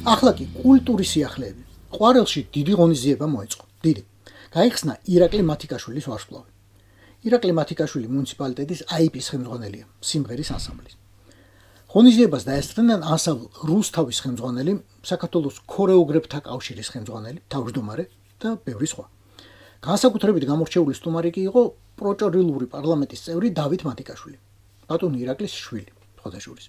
ახლა კი კულტურის სიახლეები. ყვარელში დიდი ღონისძიება მოეწყო. დიდი. გაიხსნა ირაკლი მათიკაშვილის ვარსკვლავი. ირაკლი მათიკაშვილი მუნიციპალიტეტის აიპის ხელმძღვანელია, სიმღერის ანსამბლის. ღონისძიებას დაესწრნენ ანსამბლ რუსთავის ხელმძღვანელი, საქართველოს ქორეოგრაფთა კავშირის ხელმძღვანელი, თავმჯდომარე და ბევრი სხვა. განსაკუთრებით გამორჩეული სტუმარი კი იყო პროჭორილური პარლამენტის წევრი დავით მათიკაშვილი, ბატონი ირაკლის შვილი, ხოდაშურის.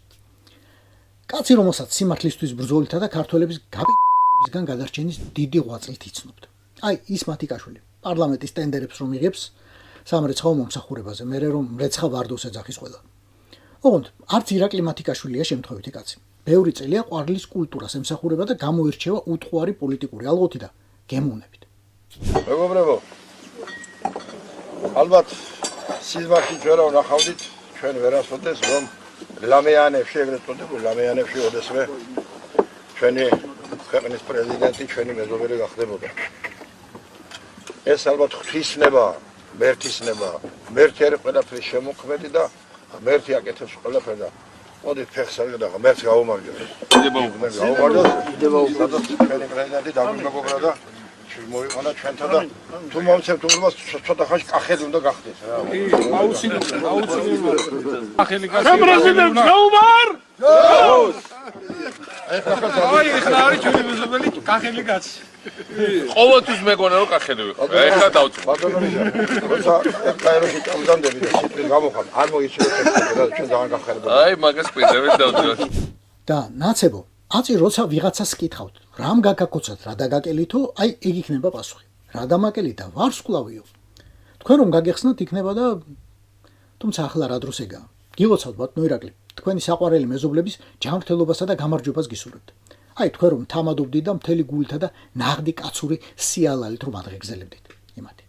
კაცი, რომელსაც სიმართლისთვის ბრძოლითა და ქართველების გაბიდებისგან გადარჩენის დიდი ღვაწლით იცნობთ. აი, ის მათიკაშვილი პარლამენტის ტენდერებს რომ იღებს სამრეცხაო მომსახურებაზე, მერე რომ მრეცხა ვარდოს ეძახის ყველა. ოღონდ არც ირაკლი მათიკაშვილია შემთხვევითი კაცი. ბევრი წელია ყვარლის კულტურას ემსახურება და გამოირჩევა უთხოვარი პოლიტიკური ალღოთი და გემოვნებით. მეგობრებო, ალბათ სიზმარში ჩვენ რა ვნახავდით, ჩვენ ვერასოდეს რომ ლამეანებში, ეგრეთ წოდებული ლამეანებში ოდესმე ჩვენი ქვეყნის პრეზიდენტი, ჩვენი მეზობელი გახდებოდა. ეს ალბათ ღვთისნებაა, მერთისნებაა. მერთი არის ყველაფრის შემოქმედი და მერთი აკეთებს ყველაფერს და მოდით ფეხს და ღმერთს გაუმარჯოს. გაუმარჯოს, ჩვენი პრეზიდენტი დაგვიმეგობრა და მოიყონა ჩვენთან და თუ მომცემთ უმრობას ცოტა ხანში კახელი უნდა გახდეს. აუცილებლად. კახელი გახდეს. პრეზიდენტ გაუმარ! აი, ეხლა არის ჩვენი მეზობელი კახელი კაცი. ყოველთვის მეგონა რომ კახელი ვიყავ. ეხლა დავწვი. როცა კაიროში წამდამდები და სიტყვით გამოხარ, არ მოიცილოთ და ჩვენ ძალიან გახარებოდა. აი, მაგას ყვიდებით დავწვი. და ნაცებო, აწი როცა ვიღაცას კითხავთ, რამ გაგაკოცათ, რა დაგაკელითო, აი ეგ იქნება პასუხი. რა დამაკელით და ვარსკვლავიო. თქვენ რომ გაგეხსნათ იქნება და თუმცა ახლა რა დროს ეგაა. გილოცავთ ბატონო ირაკლი, თქვენი საყვარელი მეზობლების ჯანმრთელობასა და გამარჯვებას გისურვებთ. აი თქვენ რომ თამადობდით და მთელი გულითა და ნაღდი კაცური სიალალით რომ ადღეგზელებდით. იმათი.